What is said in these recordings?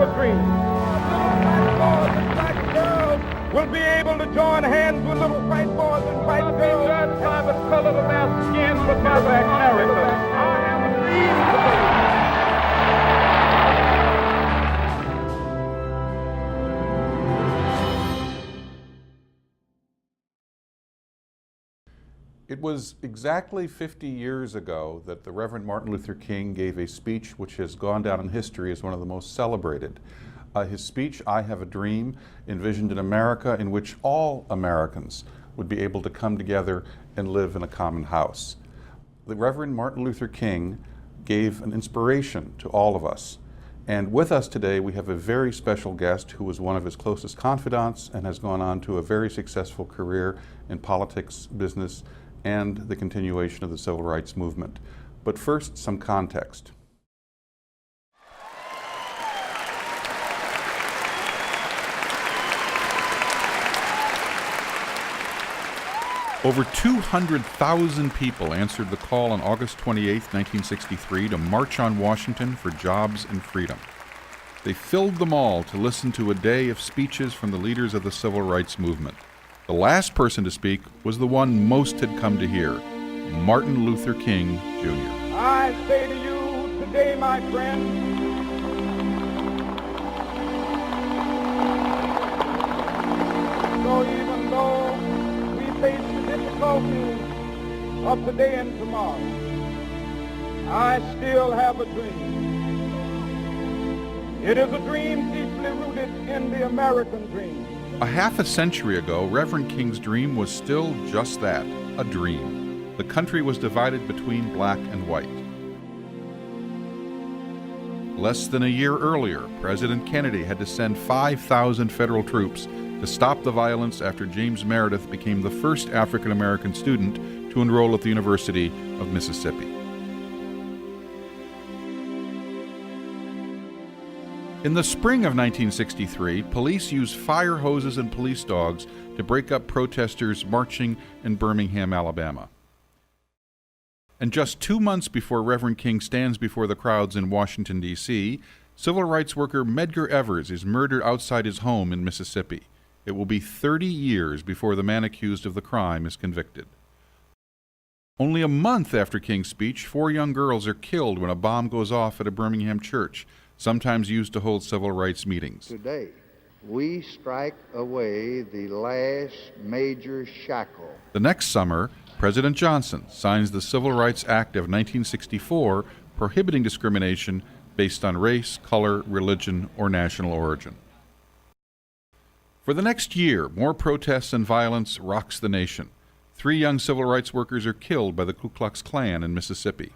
a dream. Little white boys and black girls will be able to join hands with little white boys and white girls. Judged by the color of their skin, but by their character. I have a dream today. It was exactly 50 years ago that the Reverend Martin Luther King gave a speech which has gone down in history as one of the most celebrated. His speech, "I Have a Dream," envisioned an America in which all Americans would be able to come together and live in a common house. The Reverend Martin Luther King gave an inspiration to all of us. And with us today, we have a very special guest who was one of his closest confidants and has gone on to a very successful career in politics, business, and the continuation of the civil rights movement. But first, some context. Over 200,000 people answered the call on August 28, 1963 to march on Washington for jobs and freedom. They filled the mall to listen to a day of speeches from the leaders of the civil rights movement. The last person to speak was the one most had come to hear, Martin Luther King, Jr. I say to you today, my friend, so even though we face the difficulties of today and tomorrow, I still have a dream. It is a dream deeply rooted in the American dream. A half a century ago, Reverend King's dream was still just that, a dream. The country was divided between black and white. Less than a year earlier, President Kennedy had to send 5,000 federal troops to stop the violence after James Meredith became the first African-American student to enroll at the University of Mississippi. In the spring of 1963, police used fire hoses and police dogs to break up protesters marching in Birmingham, Alabama. And just 2 months before Reverend King stands before the crowds in Washington, D.C., civil rights worker Medgar Evers is murdered outside his home in Mississippi. It will be 30 years before the man accused of the crime is convicted. Only a month after King's speech, 4 young girls are killed when a bomb goes off at a Birmingham church, sometimes used to hold civil rights meetings. Today, we strike away the last major shackle. The next summer, President Johnson signs the Civil Rights Act of 1964, prohibiting discrimination based on race, color, religion, or national origin. For the next year, more protests and violence rocks the nation. 3 young civil rights workers are killed by the Ku Klux Klan in Mississippi.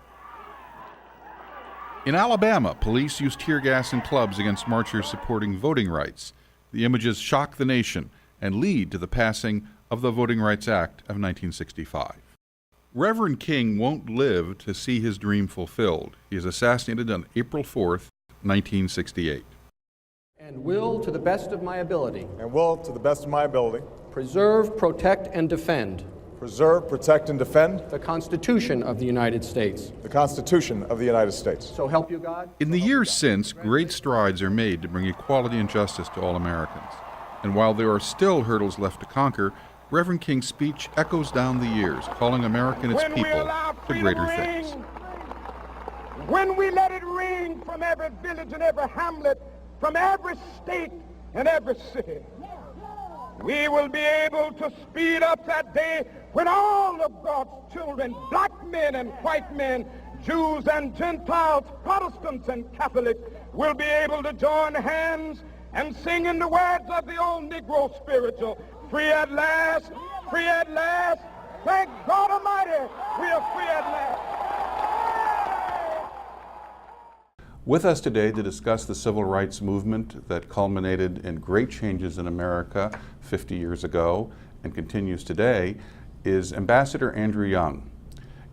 In Alabama, police used tear gas and clubs against marchers supporting voting rights. The images shock the nation and lead to the passing of the Voting Rights Act of 1965. Reverend King won't live to see his dream fulfilled. He is assassinated on April 4th, 1968. And will, to the best of my ability, preserve, protect, and defend the Constitution of the United States. So help you God. In the years since, great strides are made to bring equality and justice to all Americans. And while there are still hurdles left to conquer, Reverend King's speech echoes down the years, calling America and its people to greater things. When we let it ring from every village and every hamlet, from every state and every city, we will be able to speed up that day when all of God's children, black men and white men, Jews and Gentiles, Protestants and Catholics, will be able to join hands and sing in the words of the old Negro spiritual, free at last, free at last. Thank God Almighty, we are free at last. With us today to discuss the civil rights movement that culminated in great changes in America 50 years ago and continues today is Ambassador Andrew Young.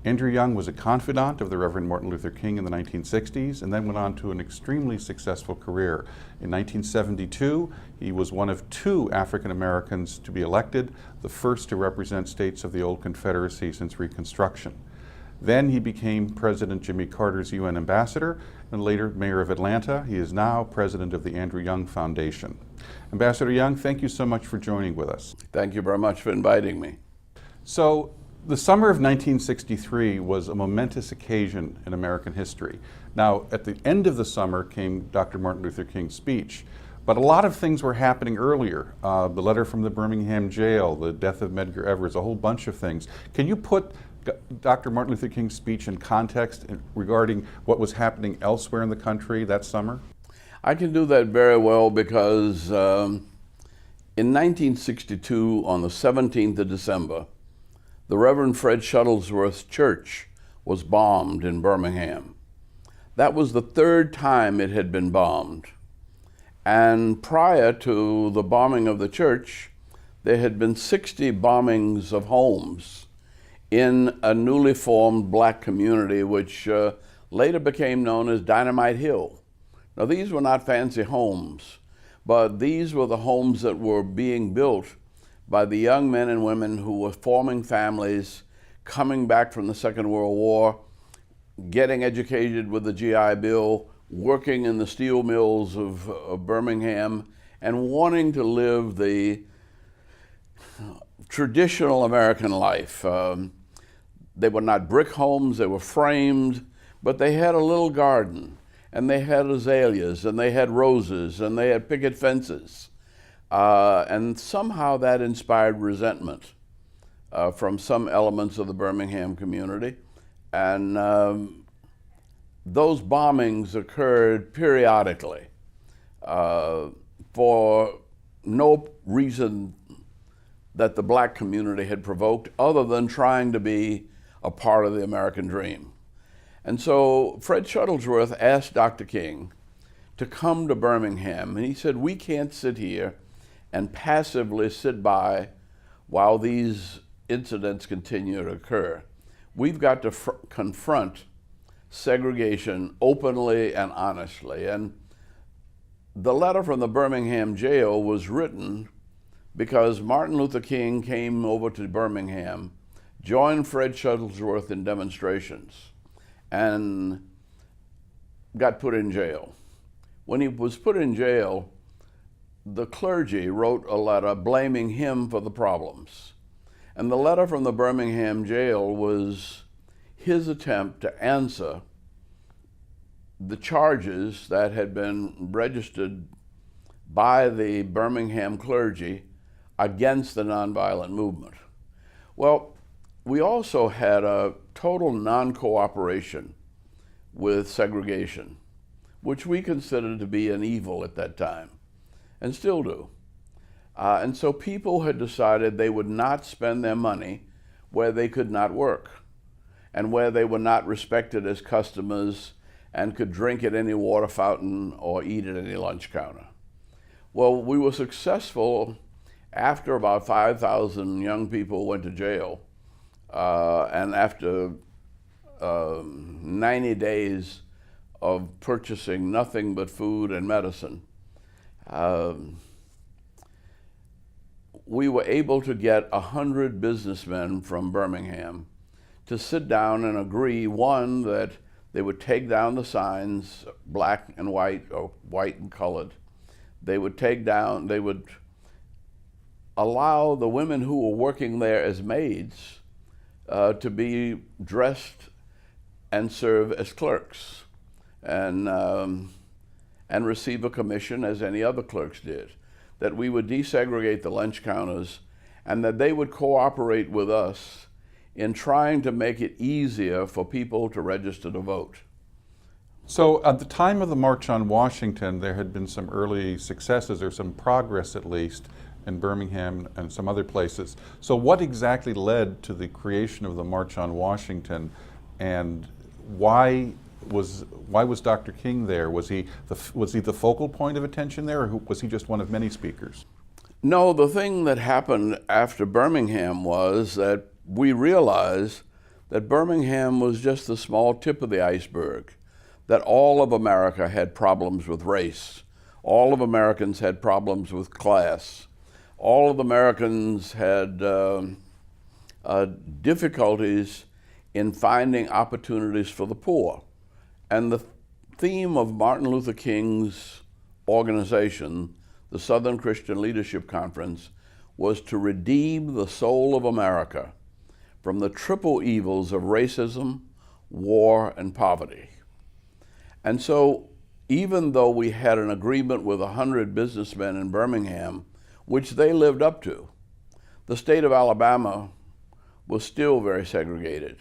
Andrew Young was a confidant of the Reverend Martin Luther King in the 1960s and then went on to an extremely successful career. In 1972, he was one of 2 African Americans to be elected, the first to represent states of the old Confederacy since Reconstruction. Then he became President Jimmy Carter's UN ambassador and later mayor of Atlanta. He is now president of the Andrew Young Foundation. Ambassador Young, thank you so much for joining with us. Thank you very much for inviting me. So, the summer of 1963 was a momentous occasion in American history. Now, at the end of the summer came Dr. Martin Luther King's speech, but a lot of things were happening earlier. The letter from the Birmingham jail, the death of Medgar Evers, a whole bunch of things. Can you put Dr. Martin Luther King's speech in context regarding what was happening elsewhere in the country that summer? I can do that very well because in 1962, on the 17th of December, the Reverend Fred Shuttlesworth's church was bombed in Birmingham. That was the third time it had been bombed. And prior to the bombing of the church, there had been 60 bombings of homes in a newly formed black community, which later became known as Dynamite Hill. Now, these were not fancy homes, but these were the homes that were being built by the young men and women who were forming families, coming back from the Second World War, getting educated with the GI Bill, working in the steel mills of Birmingham, and wanting to live the traditional American life. They were not brick homes, they were framed, but they had a little garden, and they had azaleas, and they had roses, and they had picket fences. And somehow that inspired resentment from some elements of the Birmingham community. And those bombings occurred periodically for no reason that the black community had provoked other than trying to be a part of the American dream. And so Fred Shuttlesworth asked Dr. King to come to Birmingham, and he said, we can't sit here and passively sit by while these incidents continue to occur. We've got to confront segregation openly and honestly. And the letter from the Birmingham jail was written because Martin Luther King came over to Birmingham, joined Fred Shuttlesworth in demonstrations, and got put in jail. When he was put in jail, the clergy wrote a letter blaming him for the problems. And the letter from the Birmingham jail was his attempt to answer the charges that had been registered by the Birmingham clergy against the nonviolent movement. Well, we also had a total non-cooperation with segregation, which we considered to be an evil at that time, and still do. And so people had decided they would not spend their money where they could not work and where they were not respected as customers and could drink at any water fountain or eat at any lunch counter. Well, we were successful after about 5,000 young people went to jail, and after 90 days of purchasing nothing but food and medicine, we were able to get 100 businessmen from Birmingham to sit down and agree, one, that they would take down the signs, black and white or white and colored. They would allow the women who were working there as maids to be dressed and serve as clerks and receive a commission as any other clerks did. That we would desegregate the lunch counters and that they would cooperate with us in trying to make it easier for people to register to vote. So at the time of the March on Washington, there had been some early successes, or some progress at least, in Birmingham and some other places. So what exactly led to the creation of the March on Washington, and why was Dr. King there? Was he the focal point of attention there, or was he just one of many speakers? No, the thing that happened after Birmingham was that we realized that Birmingham was just the small tip of the iceberg, that all of America had problems with race. All of Americans had problems with class. All of Americans had difficulties in finding opportunities for the poor. And the theme of Martin Luther King's organization, the Southern Christian Leadership Conference, was to redeem the soul of America from the triple evils of racism, war, and poverty. And so, even though we had an agreement with 100 businessmen in Birmingham, which they lived up to, the state of Alabama was still very segregated.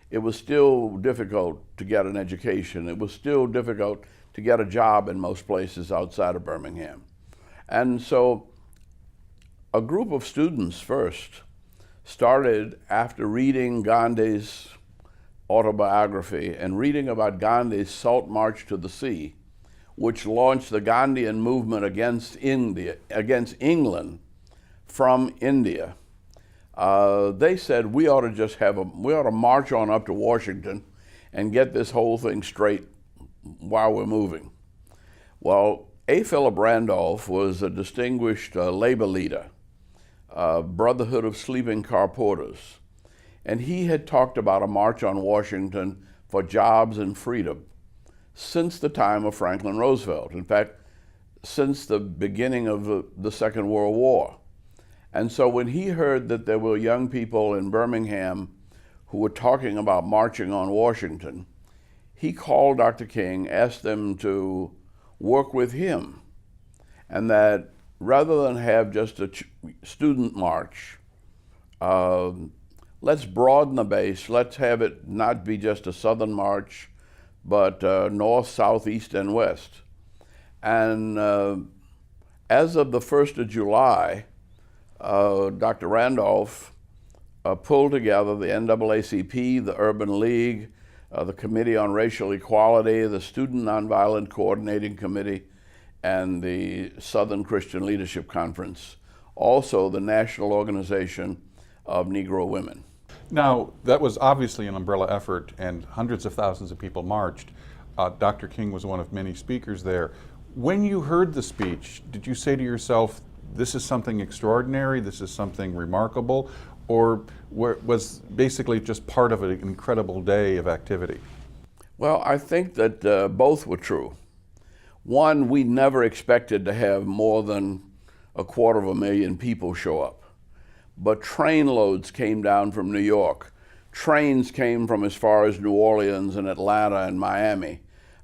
It was still difficult to get an education. It was still difficult to get a job in most places outside of Birmingham. And so a group of students first started, after reading Gandhi's autobiography and reading about Gandhi's Salt March to the Sea, which launched the Gandhian movement against England from India. They said we ought to march on up to Washington and get this whole thing straight while we're moving. Well, A. Philip Randolph was a distinguished labor leader, Brotherhood of Sleeping Car Porters, and he had talked about a march on Washington for jobs and freedom since the time of Franklin Roosevelt. In fact, since the beginning of the Second World War. And so when he heard that there were young people in Birmingham who were talking about marching on Washington, he called Dr. King, asked them to work with him, and that rather than have just a student march, let's broaden the base. Let's have it not be just a Southern march, but north, south, east, and west. And as of the 1st of July, Dr. Randolph pulled together the NAACP, the Urban League, the Committee on Racial Equality, the Student Nonviolent Coordinating Committee, and the Southern Christian Leadership Conference, also the National Organization of Negro Women. Now, that was obviously an umbrella effort, and hundreds of thousands of people marched. Dr. King was one of many speakers there. When you heard the speech, did you say to yourself, this is something extraordinary, this is something remarkable, or was basically just part of an incredible day of activity? Well, I think that both were true. One, we never expected to have more than 250,000 people show up. But train loads came down from New York. Trains came from as far as New Orleans and Atlanta and Miami.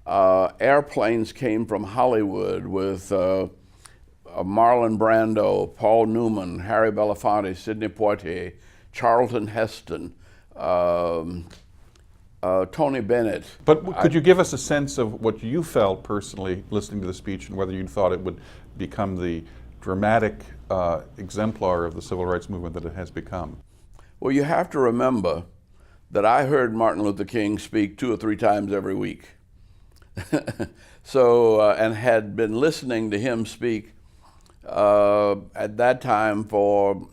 Airplanes came from Hollywood with Marlon Brando, Paul Newman, Harry Belafonte, Sidney Poitier, Charlton Heston, Tony Bennett. But could you give us a sense of what you felt personally listening to the speech, and whether you thought it would become the dramatic exemplar of the civil rights movement that it has become? Well, you have to remember that I heard Martin Luther King speak 2 or 3 times every week. So, and had been listening to him speak at that time for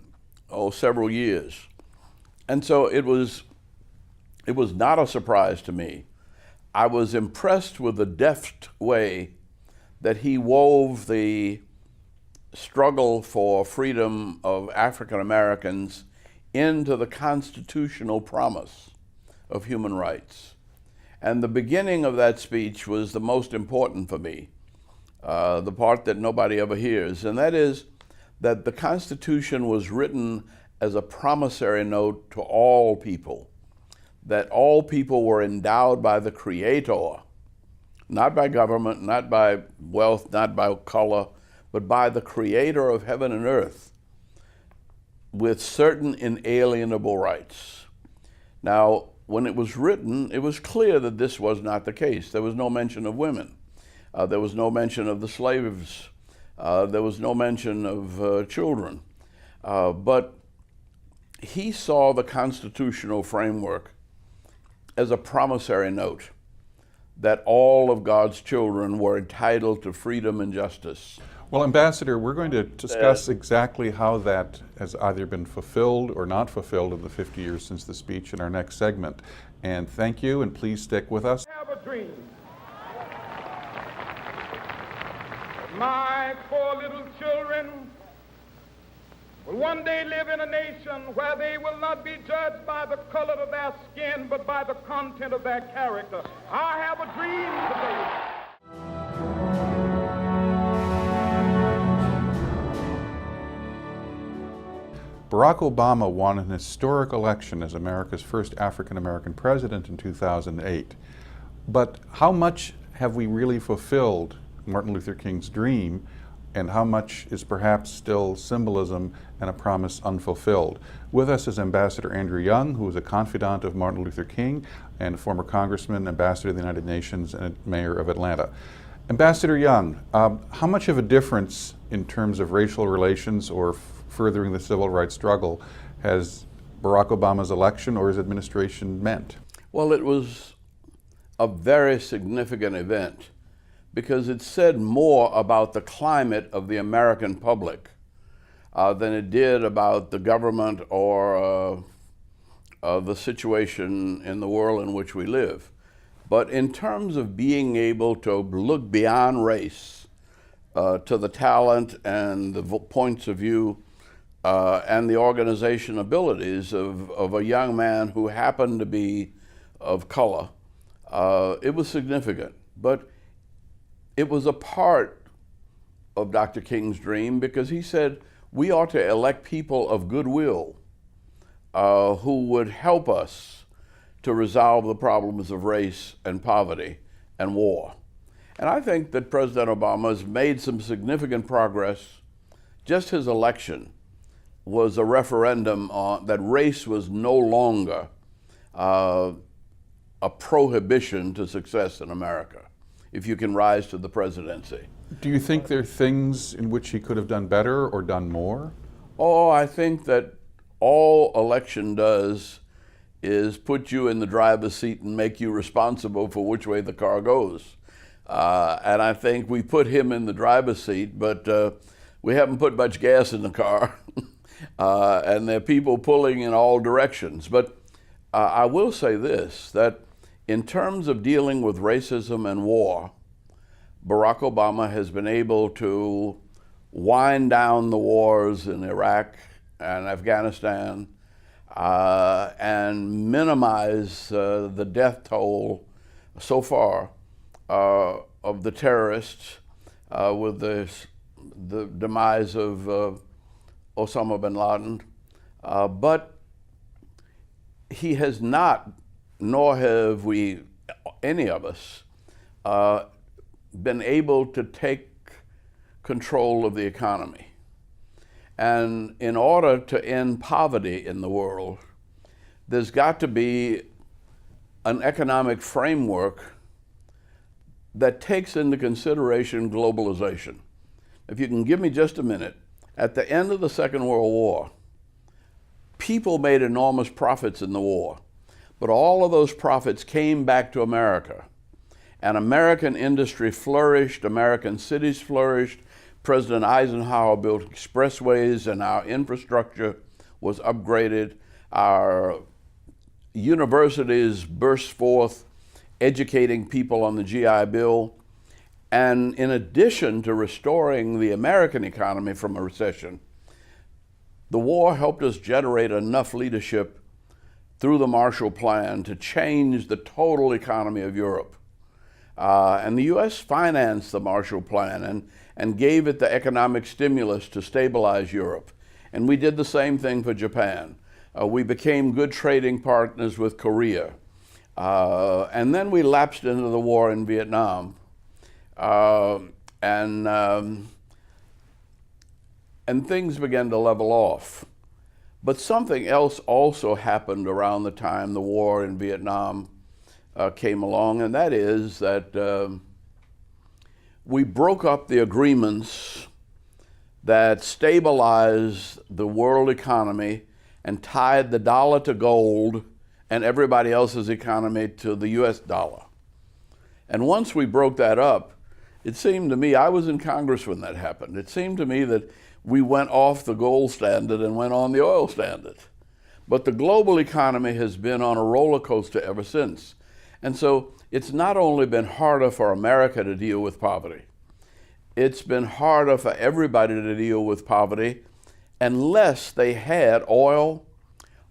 several years. And so it was not a surprise to me. I was impressed with the deft way that he wove the struggle for freedom of African Americans into the constitutional promise of human rights. And the beginning of that speech was the most important for me, the part that nobody ever hears, and that is that the Constitution was written as a promissory note to all people, that all people were endowed by the Creator, not by government, not by wealth, not by color, but by the Creator of heaven and earth, with certain inalienable rights. Now, when it was written, it was clear that this was not the case. There was no mention of women. There was no mention of the slaves. There was no mention of children. But he saw the constitutional framework as a promissory note that all of God's children were entitled to freedom and justice. Well, Ambassador, we're going to discuss exactly how that has either been fulfilled or not fulfilled in the 50 years since the speech in our next segment. And thank you, and please stick with us. I have a dream. My 4 little children will one day live in a nation where they will not be judged by the color of their skin, but by the content of their character. I have a dream today. Barack Obama won an historic election as America's first African-American president in 2008. But how much have we really fulfilled Martin Luther King's dream, and how much is perhaps still symbolism and a promise unfulfilled? With us is Ambassador Andrew Young, who is a confidant of Martin Luther King and a former congressman, ambassador to the United Nations, and mayor of Atlanta. Ambassador Young, how much of a difference in terms of racial relations or furthering the civil rights struggle has Barack Obama's election or his administration meant? Well, it was a very significant event because it said more about the climate of the American public than it did about the government or the situation in the world in which we live. But in terms of being able to look beyond race to the talent and the points of view and the organization abilities of a young man who happened to be of color, it was significant. But it was a part of Dr. King's dream because he said we ought to elect people of goodwill who would help us to resolve the problems of race and poverty and war. And I think that President Obama has made some significant progress. Just his election was a referendum on that race was no longer a prohibition to success in America, if you can rise to the presidency. Do you think there are things in which he could have done better or done more? Oh, I think that all election does is put you in the driver's seat and make you responsible for which way the car goes. And I think we put him in the driver's seat, but we haven't put much gas in the car. And there are people pulling in all directions. But I will say this, that in terms of dealing with racism and war, Barack Obama has been able to wind down the wars in Iraq and Afghanistan and minimize the death toll so far of the terrorists with the demise of Osama bin Laden. But he has not, nor have we, any of us, been able to take control of the economy. And in order to end poverty in the world, there's got to be an economic framework that takes into consideration globalization. If you can give me just a minute, at the end of the Second World War, people made enormous profits in the war, but all of those profits came back to America. And American industry flourished, American cities flourished, President Eisenhower built expressways and our infrastructure was upgraded. Our universities burst forth, educating people on the GI Bill. And in addition to restoring the American economy from a recession, the war helped us generate enough leadership through the Marshall Plan to change the total economy of Europe. And the U.S. financed the Marshall Plan and gave it the economic stimulus to stabilize Europe. And we did the same thing for Japan. We became good trading partners with Korea. And then we lapsed into the war in Vietnam. And things began to level off. But something else also happened around the time the war in Vietnam came along, and that is that we broke up the agreements that stabilized the world economy and tied the dollar to gold and everybody else's economy to the US dollar. And once we broke that up, it seemed to me, I was in Congress when that happened, it seemed to me that we went off the gold standard and went on the oil standard. But the global economy has been on a roller coaster ever since. And so it's not only been harder for America to deal with poverty, it's been harder for everybody to deal with poverty unless they had oil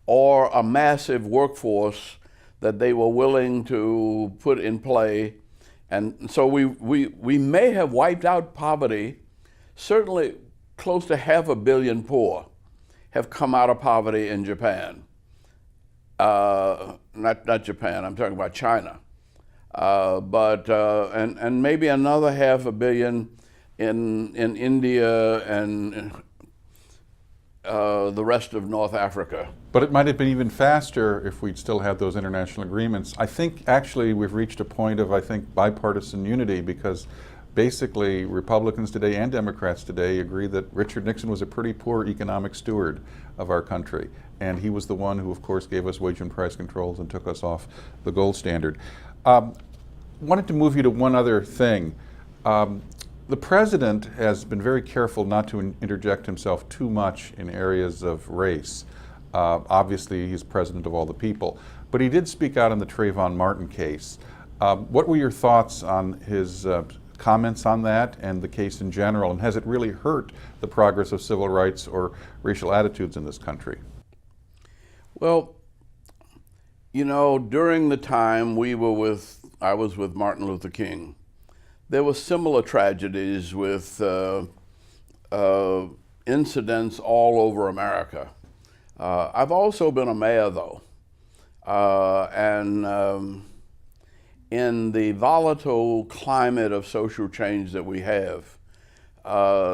or a massive workforce that they were willing to put in play. And so we may have wiped out poverty. Certainly close to 500 million poor have come out of poverty in Japan. Not Japan, I'm talking about China. And maybe another 500 million in India and the rest of North Africa. But it might have been even faster if we'd still had those international agreements. I think actually we've reached a point of, I think, bipartisan unity, because basically Republicans today and Democrats today agree that Richard Nixon was a pretty poor economic steward of our country. And he was the one who, of course, gave us wage and price controls and took us off the gold standard. Wanted to move you to one other thing. The president has been very careful not to interject himself too much in areas of race. Obviously, he's president of all the people, but he did speak out on the Trayvon Martin case. What were your thoughts on his comments on that and the case in general, and has it really hurt the progress of civil rights or racial attitudes in this country? Well, you know, during the time I was with Martin Luther King, there were similar tragedies with incidents all over America. I've also been a mayor, though, and in the volatile climate of social change that we have,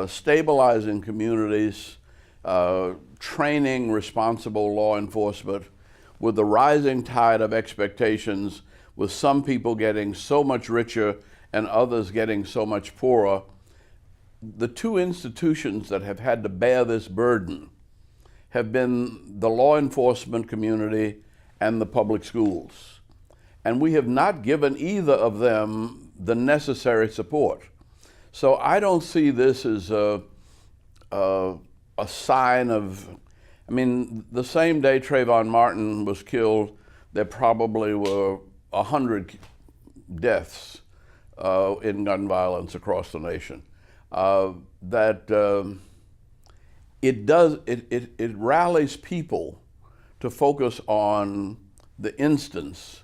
stabilizing communities, training responsible law enforcement, with the rising tide of expectations, with some people getting so much richer and others getting so much poorer, the two institutions that have had to bear this burden have been the law enforcement community and the public schools. And we have not given either of them the necessary support. So I don't see this as a sign of, I mean, the same day Trayvon Martin was killed, there probably were 100 deaths in gun violence across the nation. It rallies people to focus on the instance,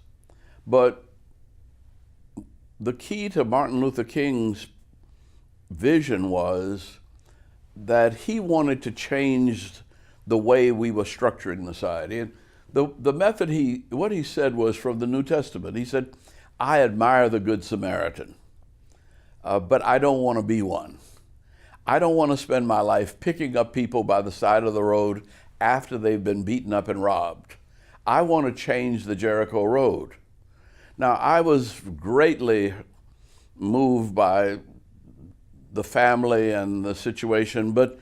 but the key to Martin Luther King's vision was that he wanted to change the way we were structuring society. And the method what he said was from the New Testament. He said, I admire the Good Samaritan, but I don't want to be one. I don't want to spend my life picking up people by the side of the road after they've been beaten up and robbed. I want to change the Jericho Road. Now, I was greatly moved by the family and the situation, but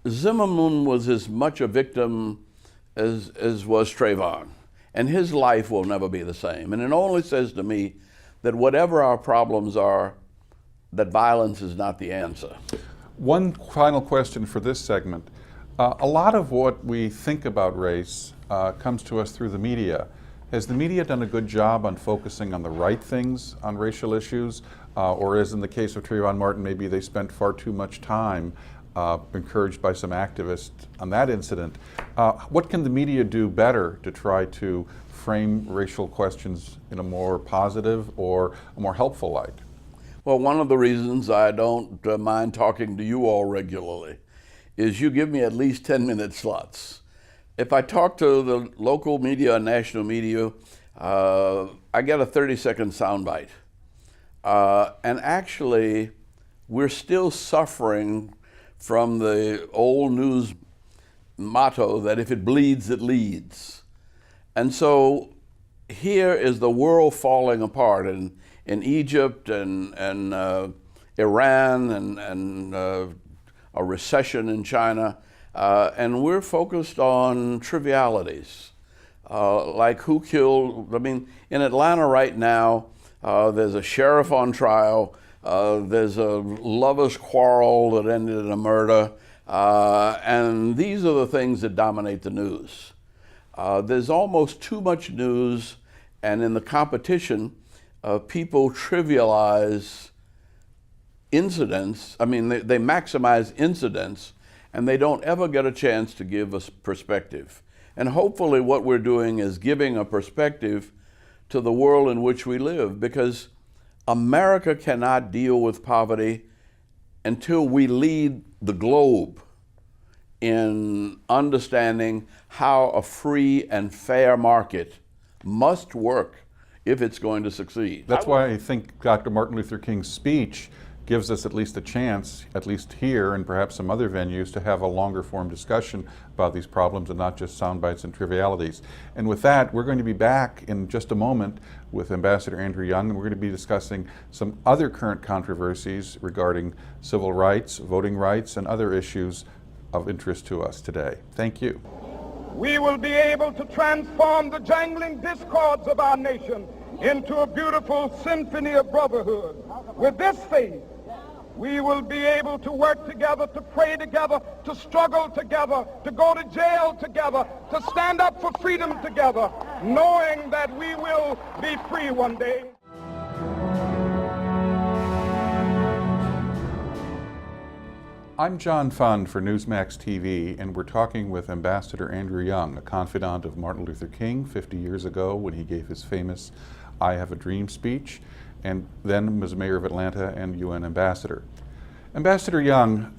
Zimmerman was as much a victim as was Trayvon, and his life will never be the same. And it only says to me that whatever our problems are, that violence is not the answer. One final question for this segment. A lot of what we think about race comes to us through the media. Has the media done a good job on focusing on the right things on racial issues? Or as in the case of Trayvon Martin, maybe they spent far too much time encouraged by some activists on that incident. What can the media do better to try to frame racial questions in a more positive or a more helpful light? Well, one of the reasons I don't mind talking to you all regularly is you give me at least 10-minute slots. If I talk to the local media and national media, I get a 30-second soundbite. And actually, we're still suffering from the old news motto that if it bleeds, it leads. And so here is the world falling apart in Egypt and Iran and a recession in China. And we're focused on trivialities, like who killed, I mean, in Atlanta right now, there's a sheriff on trial, there's a lover's quarrel that ended in a murder, and these are the things that dominate the news. There's almost too much news, and in the competition, people trivialize incidents. I mean, they maximize incidents and they don't ever get a chance to give us perspective. And hopefully what we're doing is giving a perspective to the world in which we live, because America cannot deal with poverty until we lead the globe in understanding how a free and fair market must work if it's going to succeed. That's why I think Dr. Martin Luther King's speech gives us at least a chance, at least here and perhaps some other venues, to have a longer form discussion about these problems and not just sound bites and trivialities. And with that, we're going to be back in just a moment with Ambassador Andrew Young, and we're going to be discussing some other current controversies regarding civil rights, voting rights, and other issues of interest to us today. Thank you. We will be able to transform the jangling discords of our nation into a beautiful symphony of brotherhood. With this faith, we will be able to work together, to pray together, to struggle together, to go to jail together, to stand up for freedom together, knowing that we will be free one day. I'm John Fund for Newsmax TV, and we're talking with Ambassador Andrew Young, a confidant of Martin Luther King 50 years ago when he gave his famous I Have a Dream speech, and then was mayor of Atlanta and UN ambassador. Ambassador Young,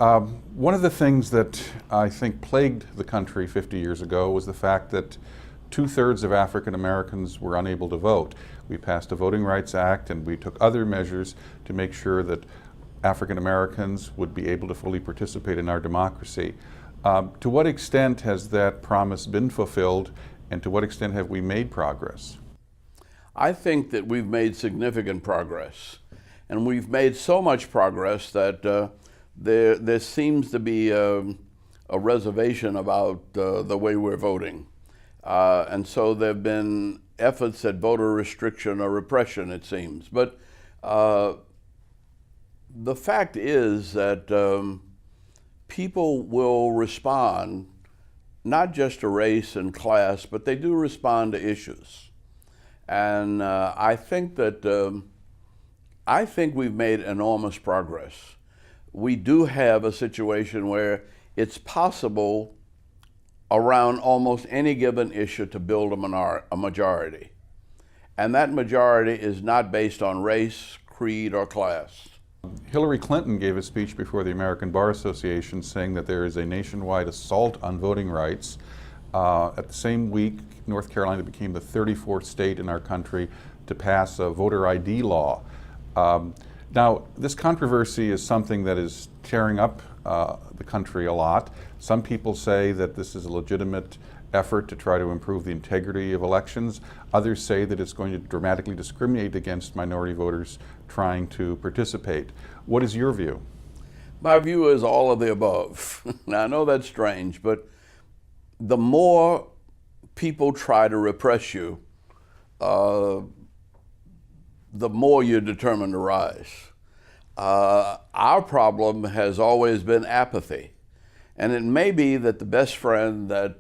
one of the things that I think plagued the country 50 years ago was the fact that 2/3 of African Americans were unable to vote. We passed a Voting Rights Act, and we took other measures to make sure that African Americans would be able to fully participate in our democracy. To what extent has that promise been fulfilled, and to what extent have we made progress? I think that we've made significant progress, and we've made so much progress that there seems to be a reservation about the way we're voting. And so there have been efforts at voter restriction or repression, it seems. But the fact is that people will respond not just to race and class, but they do respond to issues. And I think we've made enormous progress. We do have a situation where it's possible around almost any given issue to build a majority. And that majority is not based on race, creed, or class. Hillary Clinton gave a speech before the American Bar Association saying that there is a nationwide assault on voting rights. At the same week, North Carolina became the 34th state in our country to pass a voter ID law. Now, this controversy is something that is tearing up the country a lot. Some people say that this is a legitimate effort to try to improve the integrity of elections. Others say that it's going to dramatically discriminate against minority voters trying to participate. What is your view? My view is all of the above. Now, I know that's strange, but the more people try to repress you, the more you're determined to rise. Our problem has always been apathy. And it may be that the best friend that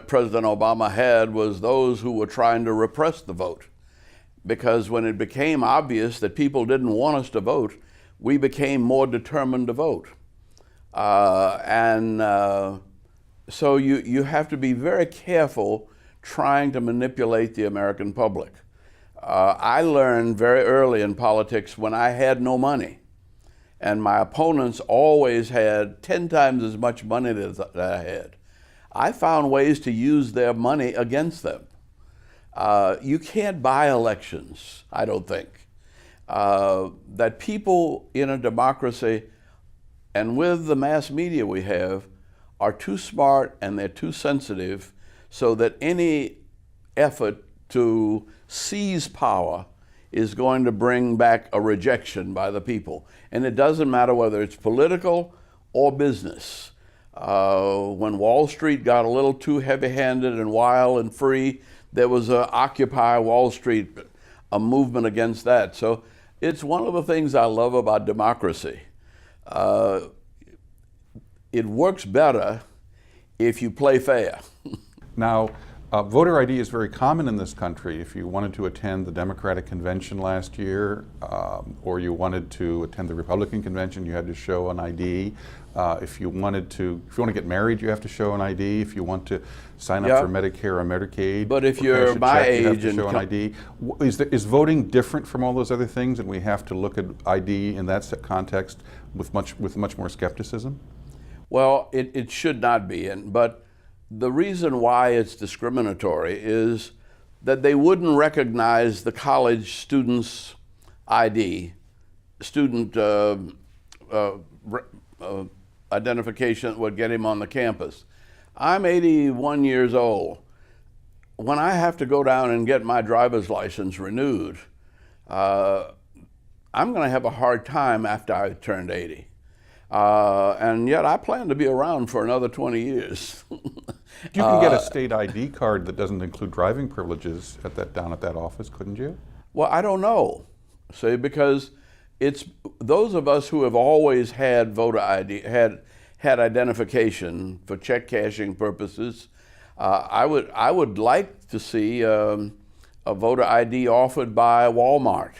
President Obama had was those who were trying to repress the vote. Because when it became obvious that people didn't want us to vote, we became more determined to vote. So you have to be very careful trying to manipulate the American public. I learned very early in politics when I had no money, and my opponents always had 10 times as much money as I had. I found ways to use their money against them. You can't buy elections, I don't think. That people in a democracy, and with the mass media we have, are too smart and they're too sensitive, so that any effort to seize power is going to bring back a rejection by the people. And it doesn't matter whether it's political or business. When Wall Street got a little too heavy-handed and wild and free, there was a Occupy Wall Street, a movement against that. So it's one of the things I love about democracy. It works better if you play fair. Now, Voter ID is very common in this country. If you wanted to attend the Democratic Convention last year, or you wanted to attend the Republican Convention, you had to show an ID. If you want to get married, you have to show an ID. If you want to sign up for Medicare or Medicaid, but if or you're cash a my check, age you have to and show an ID. Is voting different from all those other things, and we have to look at ID in that context with much more skepticism? Well, it should not be, but the reason why it's discriminatory is that they wouldn't recognize the college student's ID, student identification would get him on the campus. I'm 81 years old. When I have to go down and get my driver's license renewed, I'm going to have a hard time after I turned 80. And yet I plan to be around for another 20 years. You can get a state ID card that doesn't include driving privileges down at that office, couldn't you? Well, I don't know. See, because it's those of us who have always had voter ID, had identification for check cashing purposes. I would like to see a voter ID offered by Walmart.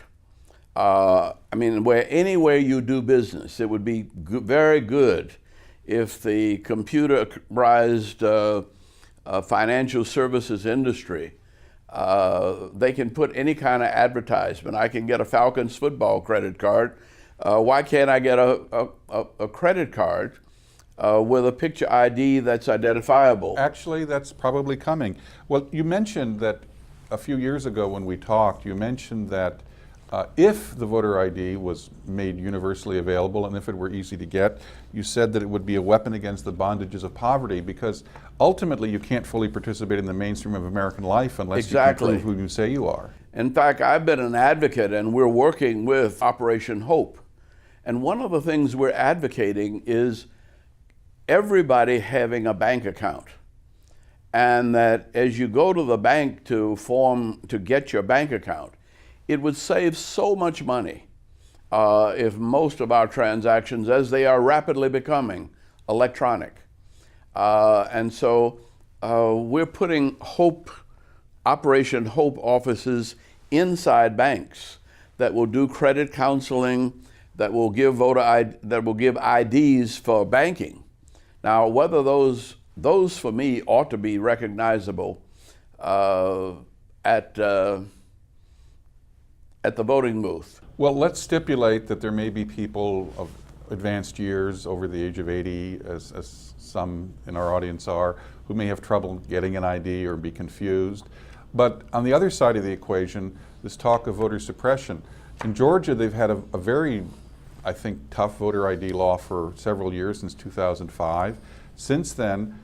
I mean, anywhere you do business, it would be very good if the computerized financial services industry, they can put any kind of advertisement. I can get a Falcons football credit card. Why can't I get a credit card with a picture ID that's identifiable? Actually, that's probably coming. Well, you mentioned that a few years ago when we talked, you mentioned that if the voter ID was made universally available and if it were easy to get, you said that it would be a weapon against the bondages of poverty, because ultimately you can't fully participate in the mainstream of American life unless you can prove who you say you are. In fact, I've been an advocate, and we're working with Operation Hope. And one of the things we're advocating is everybody having a bank account. And that as you go to the bank to get your bank account, it would save so much money if most of our transactions, as they are rapidly becoming, electronic. And so we're putting Operation Hope offices inside banks that will do credit counseling, that will give IDs for banking. Now, whether those for me ought to be recognizable at the voting booth. Well, let's stipulate that there may be people of advanced years over the age of 80, as some in our audience are, who may have trouble getting an ID or be confused. But on the other side of the equation, this talk of voter suppression. In Georgia, they've had a very, I think, tough voter ID law for several years, since 2005. Since then,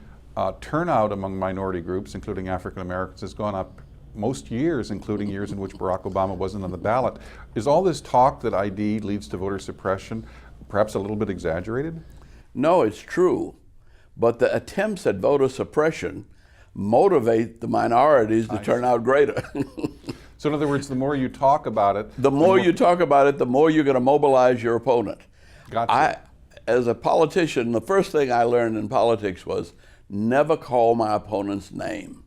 turnout among minority groups, including African Americans, has gone up most years, including years in which Barack Obama wasn't on the ballot. Is all this talk that ID leads to voter suppression perhaps a little bit exaggerated? No, it's true. But the attempts at voter suppression motivate the minorities to turn out greater. So in other words, the more you talk about it... The more you talk about it, the more you're going to mobilize your opponent. Gotcha. As a politician, the first thing I learned in politics was never call my opponent's name.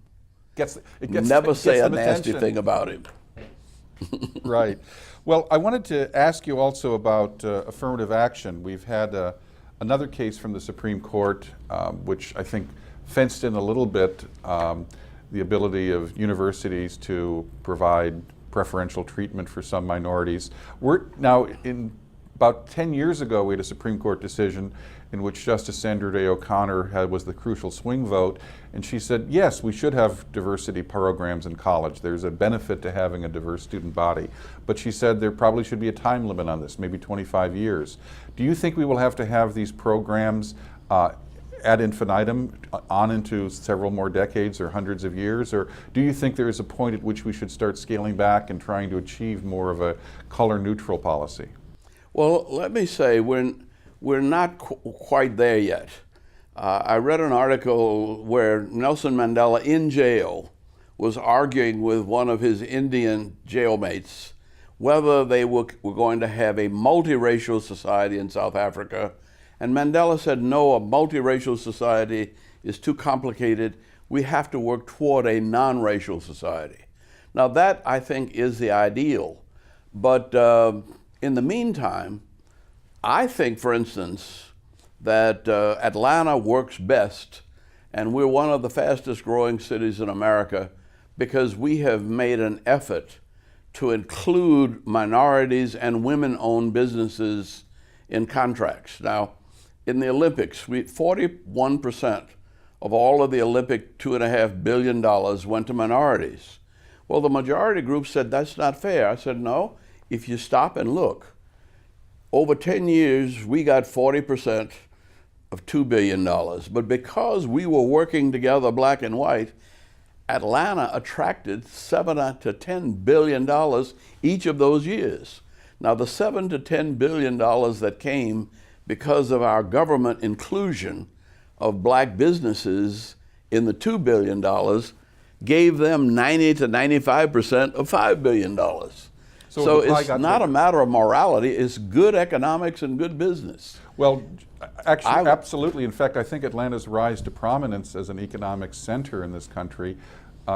Never say a nasty thing about him. Right. Well, I wanted to ask you also about affirmative action. We've had another case from the Supreme Court, which I think fenced in a little bit the ability of universities to provide preferential treatment for some minorities. About 10 years ago, we had a Supreme Court decision in which Justice Sandra Day O'Connor was the crucial swing vote, and she said, yes, we should have diversity programs in college. There's a benefit to having a diverse student body. But she said there probably should be a time limit on this, maybe 25 years. Do you think we will have to have these programs ad infinitum on into several more decades or hundreds of years? Or do you think there is a point at which we should start scaling back and trying to achieve more of a color-neutral policy? Well, let me say we're not quite there yet. I read an article where Nelson Mandela in jail was arguing with one of his Indian jailmates whether they were going to have a multiracial society in South Africa. And Mandela said, no, a multiracial society is too complicated. we have to work toward a non-racial society. Now that, I think, is the ideal. But in the meantime, I think, for instance, that Atlanta works best, and we're one of the fastest growing cities in America because we have made an effort to include minorities and women-owned businesses in contracts. Now, in the Olympics, 41% of all of the Olympic $2.5 billion went to minorities. Well, the majority group said, that's not fair. I said, no, if you stop and look, over 10 years, we got 40% of $2 billion. But because we were working together, black and white, Atlanta attracted $7 to $10 billion each of those years. Now, the $7 to $10 billion that came because of our government inclusion of black businesses in the $2 billion gave them 90 to 95% of $5 billion. So it's not a matter of morality, it's good economics and good business. Well, actually, absolutely. In fact, I think Atlanta's rise to prominence as an economic center in this country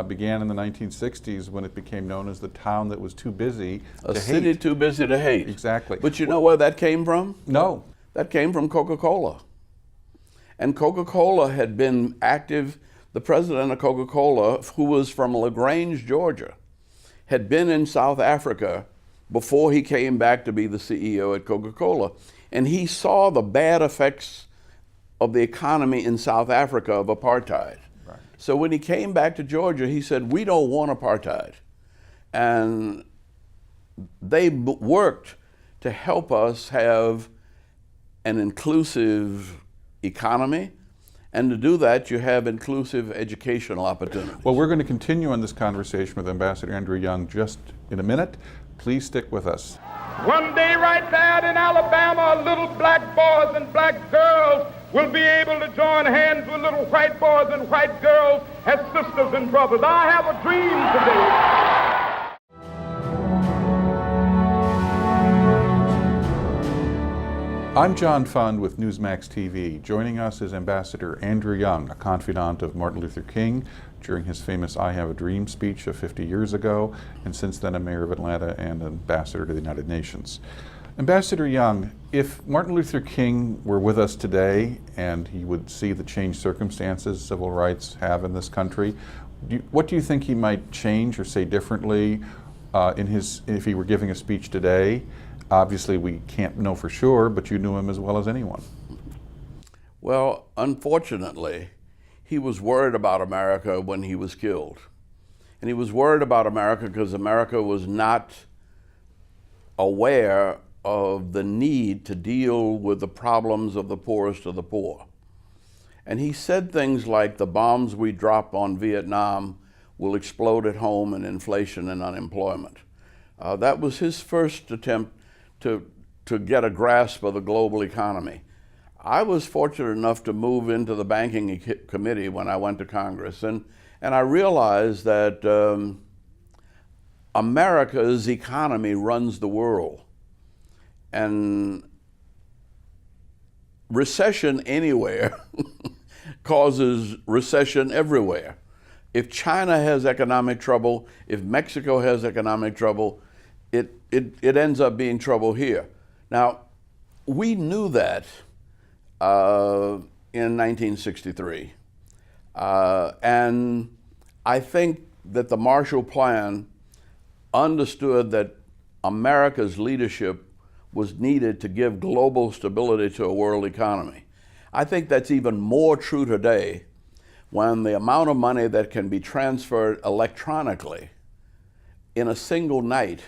began in the 1960s when it became known as the town that was too busy to hate. A city too busy to hate. Exactly. But you know where that came from? No. That came from Coca-Cola. And Coca-Cola had been active. The president of Coca-Cola, who was from LaGrange, Georgia, had been in South Africa before he came back to be the CEO at Coca-Cola. And he saw the bad effects of the economy in South Africa of apartheid. Right. So when he came back to Georgia, he said, we don't want apartheid. And they worked to help us have an inclusive economy. And to do that, you have inclusive educational opportunities. Well, we're going to continue on this conversation with Ambassador Andrew Young just in a minute. Please stick with us. One day right there in Alabama, little black boys and black girls will be able to join hands with little white boys and white girls as sisters and brothers. I have a dream today. I'm John Fund with Newsmax TV. Joining us is Ambassador Andrew Young, a confidant of Martin Luther King during his famous I Have a Dream speech of 50 years ago, and since then a mayor of Atlanta and ambassador to the United Nations. Ambassador Young, if Martin Luther King were with us today and he would see the changed circumstances civil rights have in this country, what do you think he might change or say differently if he were giving a speech today? Obviously, we can't know for sure, but you knew him as well as anyone. Well, unfortunately, he was worried about America when he was killed. And he was worried about America because America was not aware of the need to deal with the problems of the poorest of the poor. And he said things like, the bombs we drop on Vietnam will explode at home in inflation and unemployment. That was his first attempt to get a grasp of the global economy. I was fortunate enough to move into the banking committee when I went to Congress, and I realized that America's economy runs the world. And recession anywhere causes recession everywhere. If China has economic trouble, if Mexico has economic trouble, it ends up being trouble here. Now, we knew that in 1963. And I think that the Marshall Plan understood that America's leadership was needed to give global stability to a world economy. I think that's even more true today when the amount of money that can be transferred electronically in a single night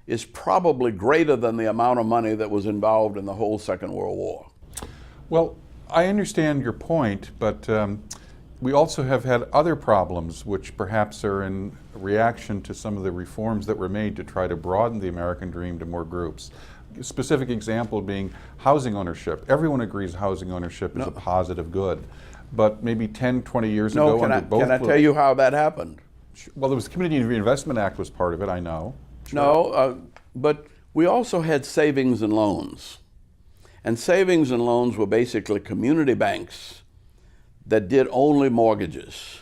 is probably greater than the amount of money that was involved in the whole Second World War. Well, I understand your point, but we also have had other problems which perhaps are in reaction to some of the reforms that were made to try to broaden the American dream to more groups. A specific example being housing ownership. Everyone agrees housing ownership is a positive good, but maybe 10, 20 years ago can I tell you how that happened? Well, there was the Community Reinvestment Act was part of it, I know. Sure. No, but we also had savings and loans. And savings and loans were basically community banks that did only mortgages.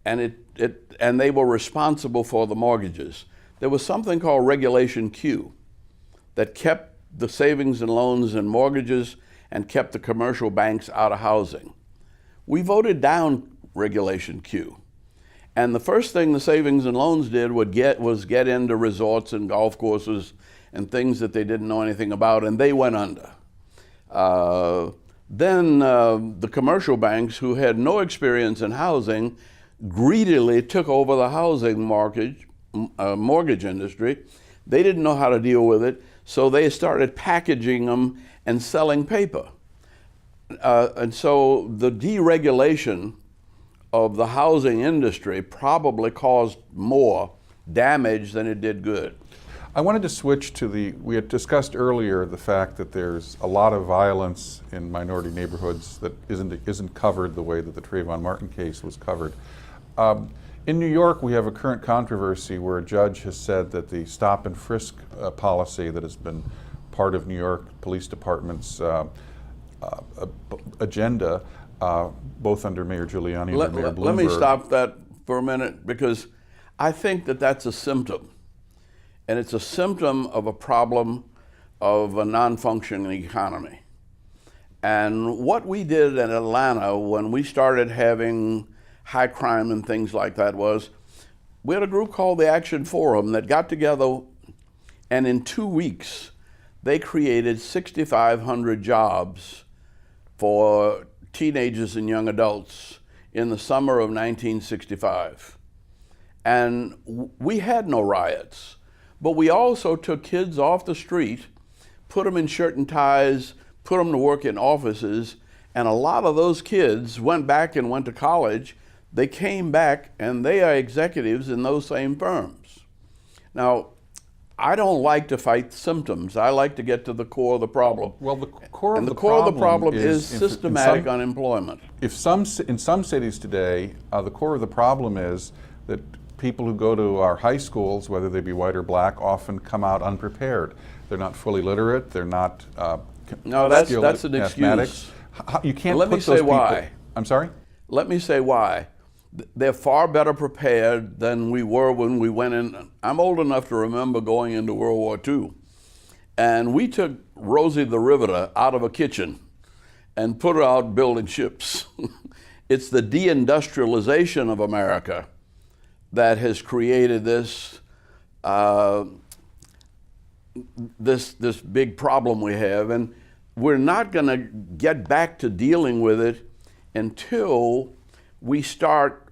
and they were responsible for the mortgages. There was something called Regulation Q that kept the savings and loans and mortgages and kept the commercial banks out of housing. We voted down Regulation Q. And the first thing the savings and loans did was get into resorts and golf courses and things that they didn't know anything about, and they went under. Then the commercial banks, who had no experience in housing, greedily took over the housing mortgage industry. They didn't know how to deal with it, so they started packaging them and selling paper. And so the deregulation of the housing industry probably caused more damage than it did good. I wanted to switch to we had discussed earlier the fact that there's a lot of violence in minority neighborhoods that isn't covered the way that the Trayvon Martin case was covered. In New York, we have a current controversy where a judge has said that the stop and frisk policy that has been part of New York Police Department's agenda, both under Mayor Giuliani and under Mayor Bloomberg. Let me stop that for a minute, because I think that that's a symptom. And it's a symptom of a problem of a non-functioning economy. And what we did in Atlanta when we started having high crime and things like that was, we had a group called the Action Forum that got together, and in 2 weeks, they created 6,500 jobs for teenagers and young adults in the summer of 1965. And we had no riots, but we also took kids off the street, put them in shirt and ties, put them to work in offices, and a lot of those kids went back and went to college. They came back and they are executives in those same firms. Now, I don't like to fight symptoms. I like to get to the core of the problem. Well, the core of the problem is systematic unemployment. In some cities today, the core of the problem is that people who go to our high schools, whether they be white or black, often come out unprepared. They're not fully literate. They're not no, that's an excuse. You can't. Let me say why. I'm sorry? Let me say why. They're far better prepared than we were when we went in. I'm old enough to remember going into World War II. And we took Rosie the Riveter out of a kitchen and put her out building ships. It's the deindustrialization of America that has created this this big problem we have. And we're not going to get back to dealing with it until we start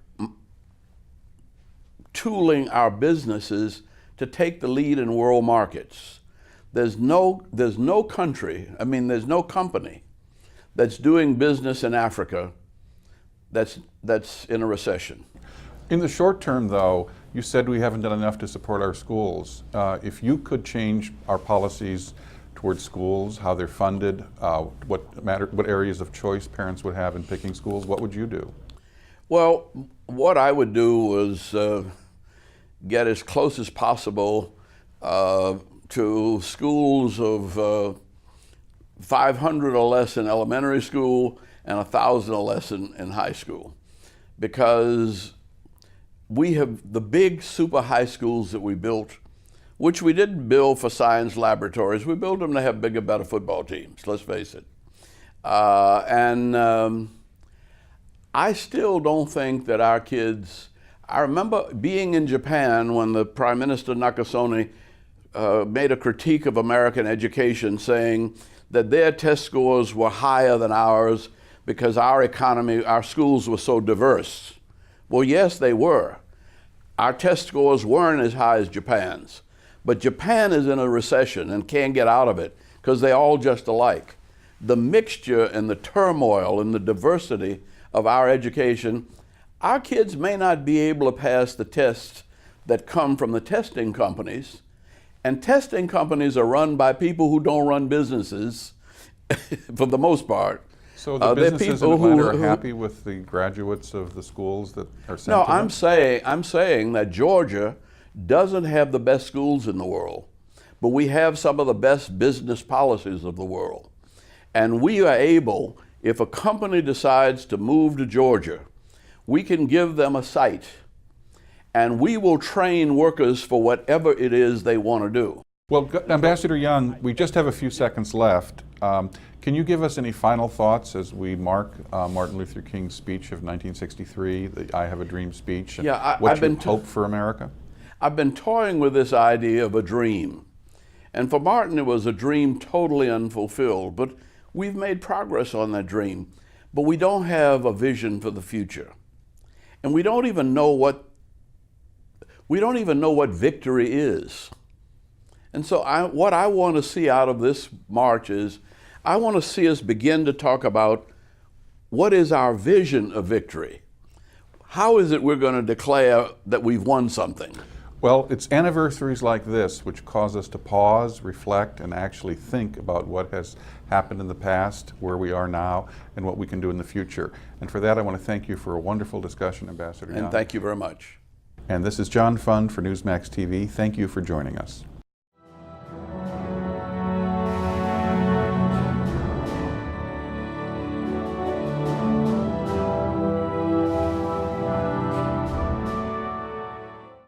tooling our businesses to take the lead in world markets. There's no country, there's no company that's doing business in Africa that's in a recession. In the short term, though, you said we haven't done enough to support our schools. If you could change our policies towards schools, how they're funded, what areas of choice parents would have in picking schools, what would you do? Well, what I would do was get as close as possible to schools of 500 or less in elementary school and 1,000 or less in high school. Because we have the big super high schools that we built, which we didn't build for science laboratories. We built them to have bigger, better football teams, let's face it. I still don't think that our kids, I remember being in Japan when the Prime Minister Nakasone made a critique of American education, saying that their test scores were higher than ours because our economy, our schools were so diverse. Well, yes, they were. Our test scores weren't as high as Japan's, but Japan is in a recession and can't get out of it because they're all just alike. The mixture and the turmoil and the diversity of our education, our kids may not be able to pass the tests that come from the testing companies, and testing companies are run by people who don't run businesses for the most part. So the businesses in Atlanta are happy with the graduates of the schools that are sent to them? I'm saying that Georgia doesn't have the best schools in the world, but we have some of the best business policies of the world. And we are able, if a company decides to move to Georgia, we can give them a site, and we will train workers for whatever it is they want to do. Well, Ambassador Young, we just have a few seconds left. Can you give us any final thoughts as we mark Martin Luther King's speech of 1963, the I Have a Dream speech, and what you hope for America? I've been toying with this idea of a dream. And for Martin, it was a dream totally unfulfilled, but we've made progress on that dream. But we don't have a vision for the future. And we don't even know what victory is. And so what I want to see out of this march is, I want to see us begin to talk about what is our vision of victory. How is it we're going to declare that we've won something? Well, it's anniversaries like this which cause us to pause, reflect, and actually think about what has happened in the past, where we are now, and what we can do in the future. And for that, I want to thank you for a wonderful discussion, Ambassador Young. And thank you very much. And this is John Fund for Newsmax TV. Thank you for joining us.